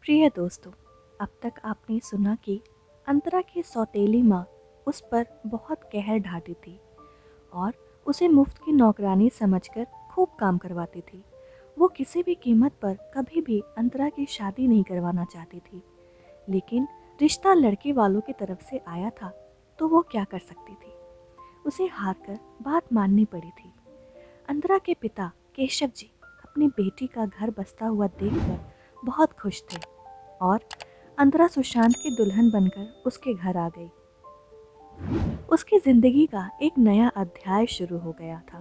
प्रिय दोस्तों, अब तक आपने सुना कि अंतरा की सौतेली माँ उस पर बहुत कहर ढाती थी और उसे मुफ्त की नौकरानी समझकर खूब काम करवाती थी। वो किसी भी कीमत पर कभी भी अंतरा की शादी नहीं करवाना चाहती थी, लेकिन रिश्ता लड़के वालों की तरफ से आया था तो वो क्या कर सकती थी। उसे हार कर बात माननी पड़ी थी। अंतरा के पिता केशव जी अपनी बेटी का घर बसता हुआ देखकर बहुत खुश थे और अंतरा सुशांत की दुल्हन बनकर उसके घर आ गई। उसकी जिंदगी का एक नया अध्याय शुरू हो गया था।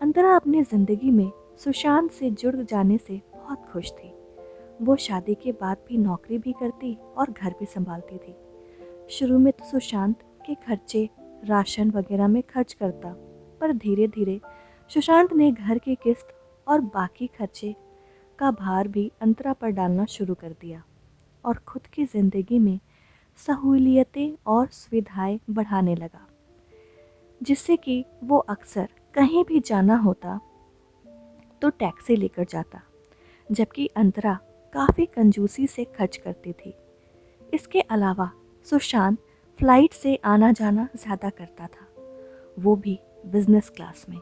अंतरा अपनी जिंदगी में सुशांत से जुड़ जाने से बहुत खुश थी। वो शादी के बाद भी नौकरी भी करती और घर भी संभालती थी। शुरू में तो सुशांत के खर्चे राशन वगैरह में खर्च करता, पर धीरे धीरे सुशांत ने घर की किस्त और बाकी खर्चे का भार भी अंतरा पर डालना शुरू कर दिया और खुद की ज़िंदगी में सहूलियतें और सुविधाएं बढ़ाने लगा, जिससे कि वो अक्सर कहीं भी जाना होता तो टैक्सी लेकर जाता, जबकि अंतरा काफ़ी कंजूसी से खर्च करती थी। इसके अलावा सुशांत फ्लाइट से आना जाना ज़्यादा करता था, वो भी बिजनेस क्लास में,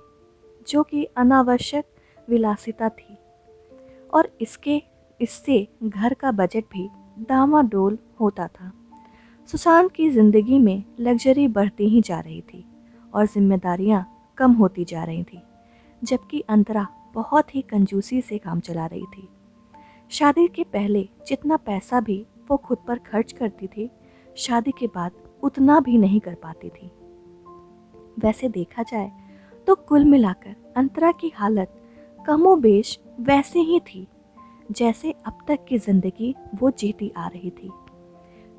जो कि अनावश्यक विलासिता थी और इससे घर का बजट भी डामाडोल होता था। सुशांत की ज़िंदगी में लग्जरी बढ़ती ही जा रही थी और जिम्मेदारियां कम होती जा रही थी, जबकि अंतरा बहुत ही कंजूसी से काम चला रही थी। शादी के पहले जितना पैसा भी वो खुद पर खर्च करती थी, शादी के बाद उतना भी नहीं कर पाती थी। वैसे देखा जाए तो कुल मिलाकर अंतरा की हालत कमोबेश वैसे ही थी जैसे अब तक की जिंदगी वो जीती आ रही थी।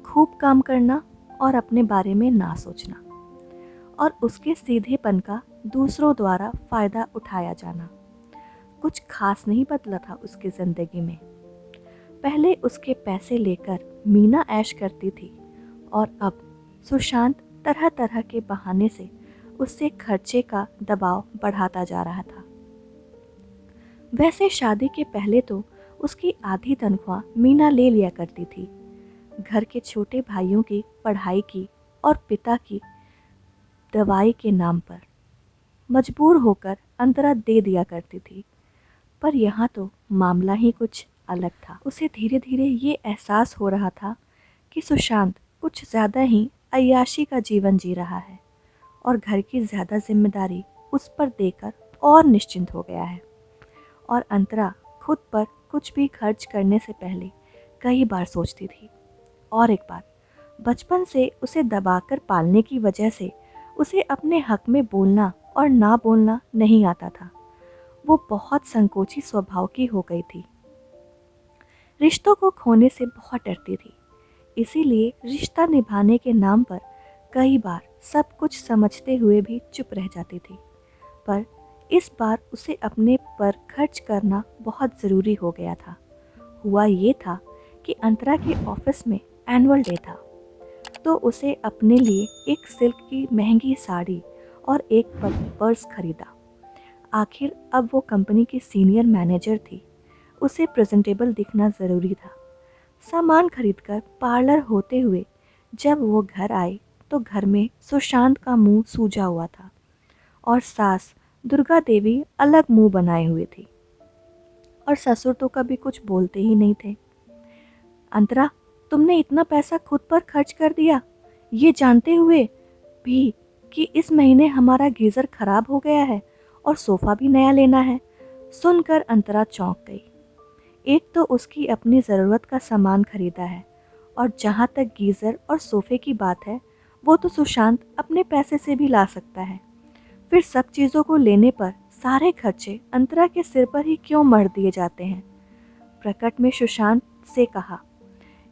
खूब काम करना और अपने बारे में ना सोचना और उसके सीधेपन का दूसरों द्वारा फायदा उठाया जाना। कुछ खास नहीं बदला था उसकी जिंदगी में। पहले उसके पैसे लेकर मीना ऐश करती थी और अब सुशांत तरह तरह के बहाने से उससे खर्चे का दबाव बढ़ाता जा रहा था। वैसे शादी के पहले तो उसकी आधी तनख्वाह मीना ले लिया करती थी। घर के छोटे भाइयों की पढ़ाई की और पिता की दवाई के नाम पर मजबूर होकर अंतरा दे दिया करती थी। पर यहाँ तो मामला ही कुछ अलग था। उसे धीरे धीरे ये एहसास हो रहा था कि सुशांत कुछ ज़्यादा ही अय्याशी का जीवन जी रहा है और घर की ज़्यादा जिम्मेदारी उस पर देकर और निश्चिंत हो गया है। और अंतरा खुद पर कुछ भी खर्च करने से पहले कई बार सोचती थी। और एक बात, बचपन से उसे दबाकर पालने की वजह से उसे अपने हक में बोलना और ना बोलना नहीं आता था। वो बहुत संकोची स्वभाव की हो गई थी। रिश्तों को खोने से बहुत डरती थी, इसीलिए रिश्ता निभाने के नाम पर कई बार सब कुछ समझते हुए भी चुप रह जाती थी। पर इस बार उसे अपने पर खर्च करना बहुत ज़रूरी हो गया था। हुआ ये था कि अंतरा के ऑफिस में एनुअल डे था, तो उसे अपने लिए एक सिल्क की महंगी साड़ी और एक पर्स खरीदा। आखिर अब वो कंपनी की सीनियर मैनेजर थी, उसे प्रेजेंटेबल दिखना ज़रूरी था। सामान खरीदकर पार्लर होते हुए जब वो घर आई तो घर में सुशांत का मुंह सूजा हुआ था और सास दुर्गा देवी अलग मुंह बनाए हुए थी और ससुर तो कभी कुछ बोलते ही नहीं थे। अंतरा, तुमने इतना पैसा खुद पर खर्च कर दिया, ये जानते हुए भी कि इस महीने हमारा गीज़र खराब हो गया है और सोफ़ा भी नया लेना है। सुनकर अंतरा चौंक गई। एक तो उसकी अपनी ज़रूरत का सामान खरीदा है और जहाँ तक गीज़र और सोफ़े की बात है, वो तो सुशांत अपने पैसे से भी ला सकता है। फिर सब चीज़ों को लेने पर सारे खर्चे अंतरा के सिर पर ही क्यों मढ़ दिए जाते हैं। प्रकट में सुशांत से कहा,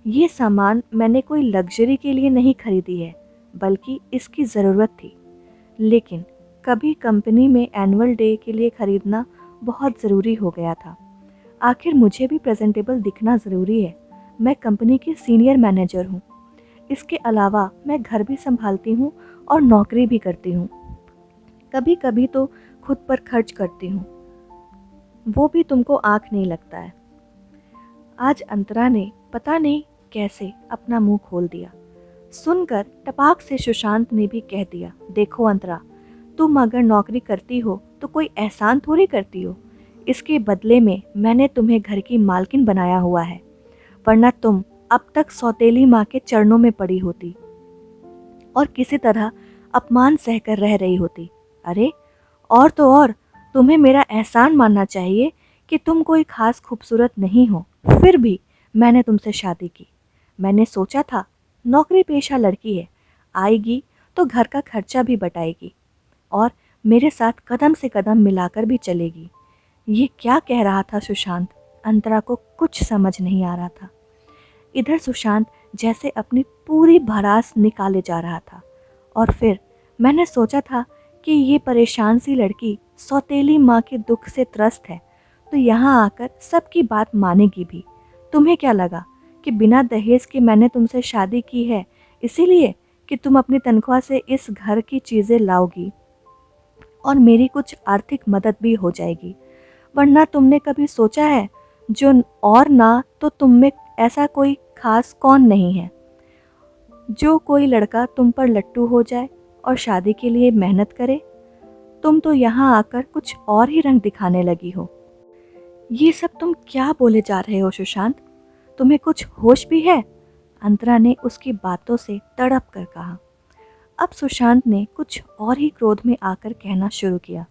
ये सामान मैंने कोई लग्जरी के लिए नहीं खरीदी है, बल्कि इसकी ज़रूरत थी। लेकिन कभी कंपनी में एनुअल डे के लिए खरीदना बहुत ज़रूरी हो गया था। आखिर मुझे भी प्रेजेंटेबल दिखना ज़रूरी है। मैं कंपनी की सीनियर मैनेजर हूँ। इसके अलावा मैं घर भी संभालती हूँ और नौकरी भी करती हूँ। कभी कभी तो खुद पर खर्च करती हूँ, वो भी तुमको आँख नहीं लगता है। आज अंतरा ने पता नहीं कैसे अपना मुंह खोल दिया। सुनकर टपाक से सुशांत ने भी कह दिया, देखो अंतरा, तुम अगर नौकरी करती हो तो कोई एहसान थोड़ी करती हो। इसके बदले में मैंने तुम्हें घर की मालकिन बनाया हुआ है, वरना तुम अब तक सौतेली माँ के चरणों में पड़ी होती और किसी तरह अपमान सहकर रह रही होती। अरे और तो और, तुम्हें मेरा एहसान मानना चाहिए कि तुम कोई खास खूबसूरत नहीं हो, फिर भी मैंने तुमसे शादी की। मैंने सोचा था नौकरी पेशा लड़की है, आएगी तो घर का खर्चा भी बटाएगी और मेरे साथ कदम से कदम मिलाकर भी चलेगी। ये क्या कह रहा था सुशांत? अंतरा को कुछ समझ नहीं आ रहा था। इधर सुशांत जैसे अपनी पूरी भड़ास निकाले जा रहा था। और फिर मैंने सोचा था कि ये परेशान सी लड़की सौतेली माँ के दुख से त्रस्त है तो यहाँ आकर सबकी बात मानेगी भी। तुम्हें क्या लगा कि बिना दहेज के मैंने तुमसे शादी की है, इसीलिए कि तुम अपनी तनख्वाह से इस घर की चीज़ें लाओगी और मेरी कुछ आर्थिक मदद भी हो जाएगी। वरना तुमने कभी सोचा है, जो और ना तो तुम में ऐसा कोई खास कौन नहीं है जो कोई लड़का तुम पर लट्टू हो जाए और शादी के लिए मेहनत करे। तुम तो यहाँ आकर कुछ और ही रंग दिखाने लगी हो। ये सब तुम क्या बोले जा रहे हो सुशांत? तुम्हें कुछ होश भी है? अंतरा ने उसकी बातों से तड़प कर कहा। अब सुशांत ने कुछ और ही क्रोध में आकर कहना शुरू किया,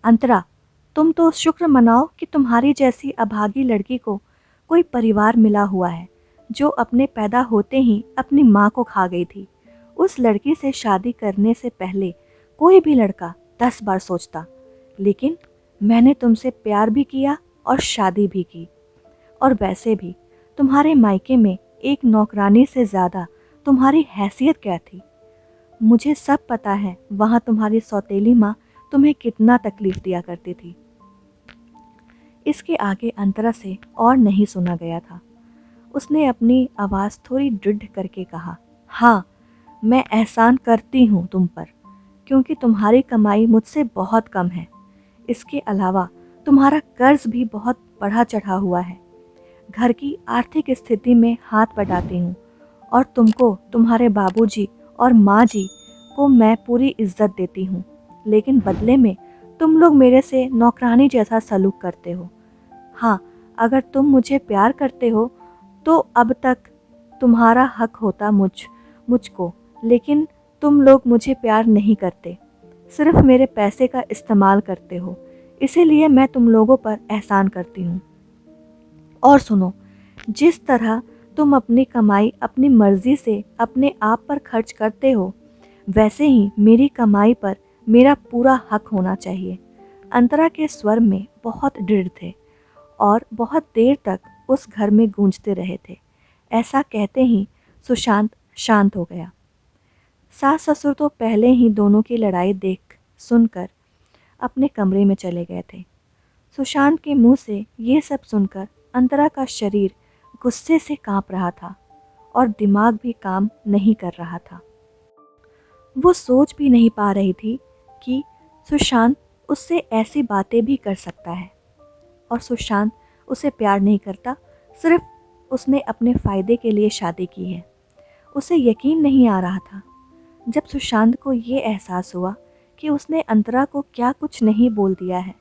अंतरा, तुम तो शुक्र मनाओ कि तुम्हारी जैसी अभागी लड़की को कोई परिवार मिला हुआ है जो अपने पैदा होते ही अपनी माँ को खा गई थी। उस लड़की से शादी करने से पहले कोई भी लड़का 10 बार सोचता, लेकिन मैंने तुमसे प्यार भी किया और शादी भी की। और वैसे भी तुम्हारे मायके में एक नौकरानी से ज़्यादा तुम्हारी हैसियत क्या थी? मुझे सब पता है वहाँ तुम्हारी सौतेली माँ तुम्हें कितना तकलीफ दिया करती थी। इसके आगे अंतरा से और नहीं सुना गया था। उसने अपनी आवाज़ थोड़ी दृढ़ करके कहा, हाँ, मैं एहसान करती हूँ तुम पर, क्योंकि तुम्हारी कमाई मुझसे बहुत कम है। इसके अलावा तुम्हारा कर्ज भी बहुत बढ़ा चढ़ा हुआ है। घर की आर्थिक स्थिति में हाथ बटाती हूँ और तुमको, तुम्हारे बाबूजी और माँ जी को मैं पूरी इज्जत देती हूँ, लेकिन बदले में तुम लोग मेरे से नौकरानी जैसा सलूक करते हो। हाँ, अगर तुम मुझे प्यार करते हो तो अब तक तुम्हारा हक होता मुझको, लेकिन तुम लोग मुझे प्यार नहीं करते, सिर्फ मेरे पैसे का इस्तेमाल करते हो। इसीलिए मैं तुम लोगों पर एहसान करती हूँ। और सुनो, जिस तरह तुम अपनी कमाई अपनी मर्जी से अपने आप पर खर्च करते हो, वैसे ही मेरी कमाई पर मेरा पूरा हक होना चाहिए। अंतरा के स्वर में बहुत दृढ़ थे और बहुत देर तक उस घर में गूंजते रहे थे। ऐसा कहते ही सुशांत शांत हो गया। सास ससुर तो पहले ही दोनों की लड़ाई देख सुनकर अपने कमरे में चले गए थे। सुशांत के मुंह से ये सब सुनकर अंतरा का शरीर गुस्से से कांप रहा था और दिमाग भी काम नहीं कर रहा था। वो सोच भी नहीं पा रही थी कि सुशांत उससे ऐसी बातें भी कर सकता है और सुशांत उसे प्यार नहीं करता, सिर्फ उसने अपने फ़ायदे के लिए शादी की है। उसे यकीन नहीं आ रहा था। जब सुशांत को ये एहसास हुआ कि उसने अंतरा को क्या कुछ नहीं बोल दिया है,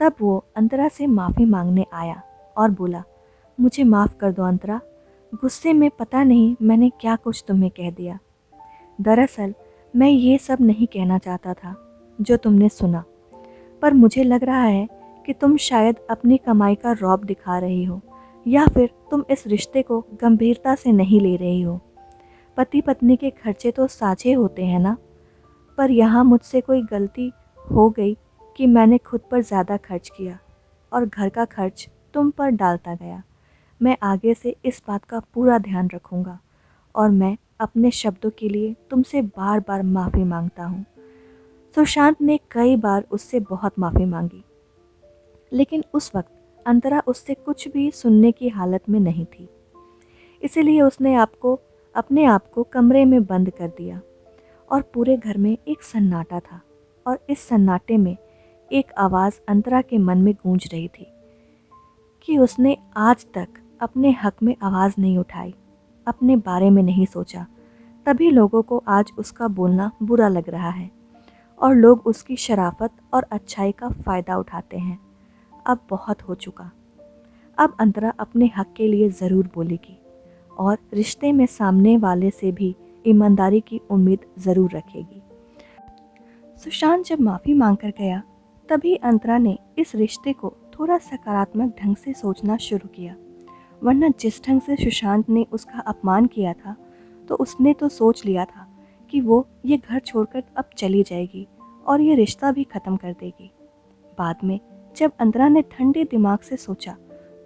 तब वो अंतरा से माफ़ी मांगने आया और बोला, मुझे माफ़ कर दो अंतरा, गुस्से में पता नहीं मैंने क्या कुछ तुम्हें कह दिया। दरअसल मैं ये सब नहीं कहना चाहता था जो तुमने सुना, पर मुझे लग रहा है कि तुम शायद अपनी कमाई का रौब दिखा रही हो, या फिर तुम इस रिश्ते को गंभीरता से नहीं ले रही हो। पति पत्नी के खर्चे तो साझे होते हैं ना, पर यहाँ मुझसे कोई गलती हो गई कि मैंने खुद पर ज़्यादा खर्च किया और घर का खर्च तुम पर डालता गया। मैं आगे से इस बात का पूरा ध्यान रखूँगा और मैं अपने शब्दों के लिए तुमसे बार बार माफ़ी मांगता हूँ। सुशांत ने कई बार उससे बहुत माफ़ी मांगी, लेकिन उस वक्त अंतरा उससे कुछ भी सुनने की हालत में नहीं थी। इसीलिए उसने अपने आप को कमरे में बंद कर दिया और पूरे घर में एक सन्नाटा था। और इस सन्नाटे में एक आवाज़ अंतरा के मन में गूंज रही थी कि उसने आज तक अपने हक में आवाज़ नहीं उठाई, अपने बारे में नहीं सोचा, तभी लोगों को आज उसका बोलना बुरा लग रहा है और लोग उसकी शराफत और अच्छाई का फ़ायदा उठाते हैं। अब बहुत हो चुका। अब अंतरा अपने हक के लिए ज़रूर बोलेगी और रिश्ते में सामने वाले से भी ईमानदारी की उम्मीद ज़रूर रखेगी। सुशांत जब माफ़ी मांग कर गया, तभी अंतरा ने इस रिश्ते को थोड़ा सकारात्मक ढंग से सोचना शुरू किया। वरना जिस ढंग से सुशांत ने उसका अपमान किया था, तो उसने तो सोच लिया था कि वो ये घर छोड़कर अब चली जाएगी और ये रिश्ता भी ख़त्म कर देगी। बाद में जब अंतरा ने ठंडे दिमाग से सोचा,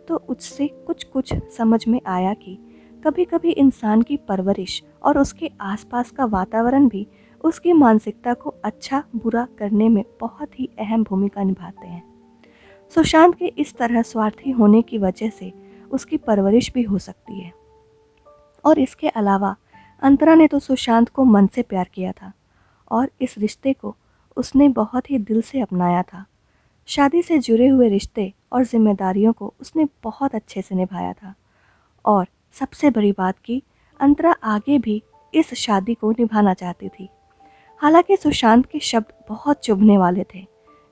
तो उससे कुछ कुछ समझ में आया कि कभी कभी इंसान की परवरिश और उसके आसपास का वातावरण भी उसकी मानसिकता को अच्छा बुरा करने में बहुत ही अहम भूमिका निभाते हैं। सुशांत के इस तरह स्वार्थी होने की वजह से उसकी परवरिश भी हो सकती है। और इसके अलावा अंतरा ने तो सुशांत को मन से प्यार किया था और इस रिश्ते को उसने बहुत ही दिल से अपनाया था। शादी से जुड़े हुए रिश्ते और जिम्मेदारियों को उसने बहुत अच्छे से निभाया था और सबसे बड़ी बात कि अंतरा आगे भी इस शादी को निभाना चाहती थी। हालांकि सुशांत के शब्द बहुत चुभने वाले थे,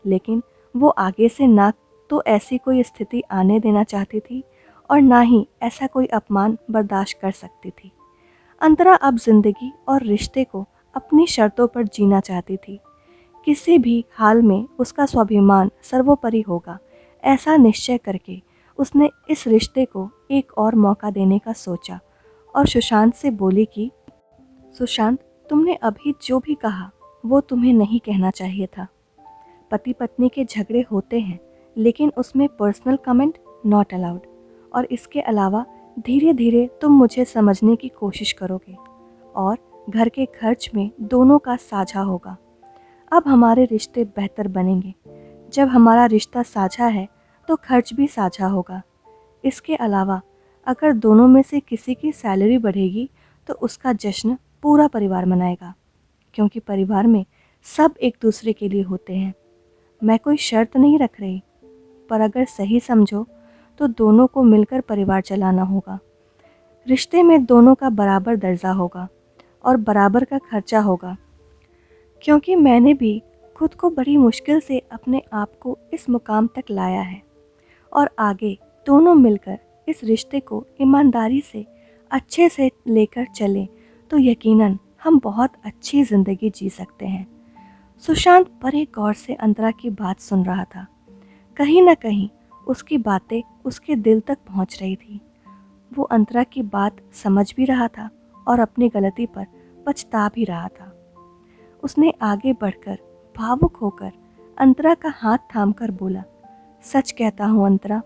लेकिन वो आगे से ना तो ऐसी कोई स्थिति आने देना चाहती थी और ना ही ऐसा कोई अपमान बर्दाश्त कर सकती थी। अंतरा अब जिंदगी और रिश्ते को अपनी शर्तों पर जीना चाहती थी। किसी भी हाल में उसका स्वाभिमान सर्वोपरि होगा, ऐसा निश्चय करके उसने इस रिश्ते को एक और मौका देने का सोचा और सुशांत से बोली कि सुशांत, तुमने अभी जो भी कहा वो तुम्हें नहीं कहना चाहिए था। पति पत्नी के झगड़े होते हैं, लेकिन उसमें पर्सनल कमेंट नॉट अलाउड। और इसके अलावा धीरे धीरे तुम मुझे समझने की कोशिश करोगे और घर के खर्च में दोनों का साझा होगा। अब हमारे रिश्ते बेहतर बनेंगे। जब हमारा रिश्ता साझा है तो खर्च भी साझा होगा। इसके अलावा अगर दोनों में से किसी की सैलरी बढ़ेगी तो उसका जश्न पूरा परिवार मनाएगा, क्योंकि परिवार में सब एक दूसरे के लिए होते हैं। मैं कोई शर्त नहीं रख रही, पर अगर सही समझो तो दोनों को मिलकर परिवार चलाना होगा। रिश्ते में दोनों का बराबर दर्जा होगा और बराबर का खर्चा होगा, क्योंकि मैंने भी खुद को बड़ी मुश्किल से अपने आप को इस मुकाम तक लाया है और आगे दोनों मिलकर इस रिश्ते को ईमानदारी से अच्छे से लेकर चलें तो यकीनन हम बहुत अच्छी ज़िंदगी जी सकते हैं। सुशांत बड़े गौर से अंतरा की बात सुन रहा था। कहीं ना कहीं उसकी बातें उसके दिल तक पहुंच रही थी। वो अंतरा की बात समझ भी रहा था और अपनी गलती पर पछता भी रहा था। उसने आगे बढ़कर भावुक होकर अंतरा का हाथ थामकर बोला, सच कहता हूँ अंतरा,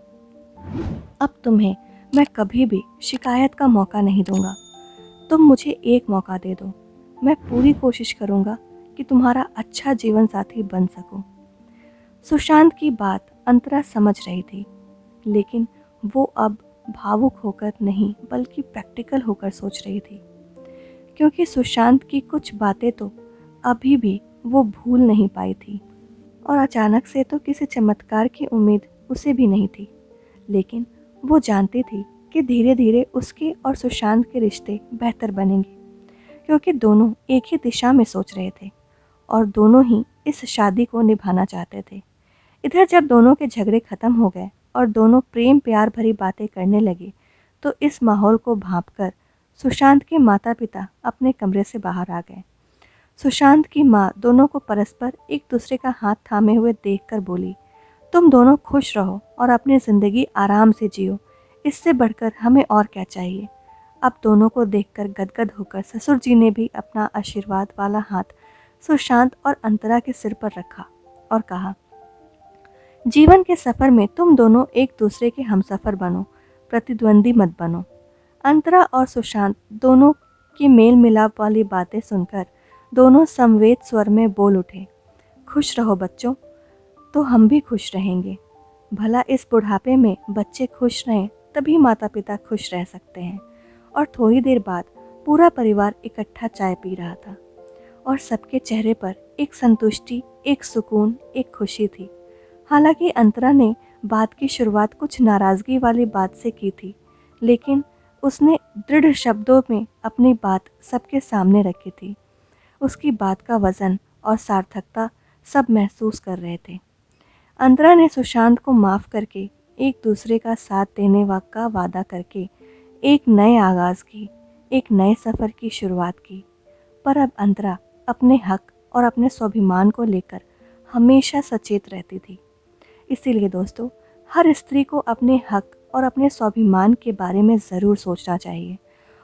अब तुम्हें मैं कभी भी शिकायत का मौका नहीं दूंगा। तुम मुझे एक मौका दे दो, मैं पूरी कोशिश करूँगा कि तुम्हारा अच्छा जीवन साथी बन सकूं। सुशांत की बात अंतरा समझ रही थी, लेकिन वो अब भावुक होकर नहीं बल्कि प्रैक्टिकल होकर सोच रही थी, क्योंकि सुशांत की कुछ बातें तो अभी भी वो भूल नहीं पाई थी और अचानक से तो किसी चमत्कार की उम्मीद उसे भी नहीं थी। लेकिन वो जानती थी कि धीरे धीरे उसके और सुशांत के रिश्ते बेहतर बनेंगे, क्योंकि दोनों एक ही दिशा में सोच रहे थे और दोनों ही इस शादी को निभाना चाहते थे। इधर जब दोनों के झगड़े ख़त्म हो गए और दोनों प्रेम प्यार भरी बातें करने लगे, तो इस माहौल को भांपकर सुशांत के माता पिता अपने कमरे से बाहर आ गए। सुशांत की माँ दोनों को परस्पर एक दूसरे का हाथ थामे हुए देखकर बोली, तुम दोनों खुश रहो और अपनी ज़िंदगी आराम से जियो, इससे बढ़कर हमें और क्या चाहिए। अब दोनों को देखकर गदगद होकर ससुर जी ने भी अपना आशीर्वाद वाला हाथ सुशांत और अंतरा के सिर पर रखा और कहा, जीवन के सफ़र में तुम दोनों एक दूसरे के हमसफ़र बनो, प्रतिद्वंदी मत बनो। अंतरा और सुशांत दोनों की मेल मिलाप वाली बातें सुनकर दोनों समवेत स्वर में बोल उठे, खुश रहो बच्चों, तो हम भी खुश रहेंगे। भला इस बुढ़ापे में बच्चे खुश रहें तभी माता पिता खुश रह सकते हैं। और थोड़ी देर बाद पूरा परिवार इकट्ठा चाय पी रहा था और सबके चेहरे पर एक संतुष्टि, एक सुकून, एक खुशी थी। हालांकि अंतरा ने बात की शुरुआत कुछ नाराज़गी वाली बात से की थी, लेकिन उसने दृढ़ शब्दों में अपनी बात सबके सामने रखी थी। उसकी बात का वज़न और सार्थकता सब महसूस कर रहे थे। अंतरा ने सुशांत को माफ़ करके एक दूसरे का साथ देने का वादा करके एक नए आगाज़ की, एक नए सफ़र की शुरुआत की। पर अब अंतरा अपने हक और अपने स्वाभिमान को लेकर हमेशा सचेत रहती थी। इसीलिए दोस्तों, हर स्त्री को अपने हक और अपने स्वाभिमान के बारे में ज़रूर सोचना चाहिए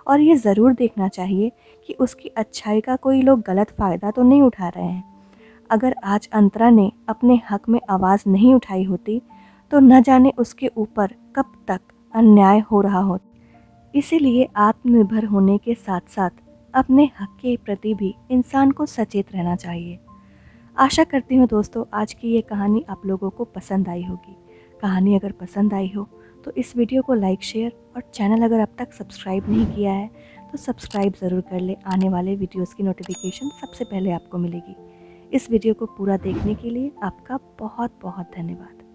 और ये ज़रूर देखना चाहिए कि उसकी अच्छाई का कोई लोग गलत फ़ायदा तो नहीं उठा रहे हैं। अगर आज अंतरा ने अपने हक में आवाज़ नहीं उठाई होती तो न जाने उसके ऊपर कब तक अन्याय हो रहा होता। इसीलिए आत्मनिर्भर होने के साथ साथ अपने हक के प्रति भी इंसान को सचेत रहना चाहिए। आशा करती हूँ दोस्तों, आज की ये कहानी आप लोगों को पसंद आई होगी। कहानी अगर पसंद आई हो तो इस वीडियो को लाइक, शेयर और चैनल अगर अब तक सब्सक्राइब नहीं किया है तो सब्सक्राइब ज़रूर कर ले। आने वाले वीडियोस की नोटिफिकेशन सबसे पहले आपको मिलेगी। इस वीडियो को पूरा देखने के लिए आपका बहुत बहुत धन्यवाद।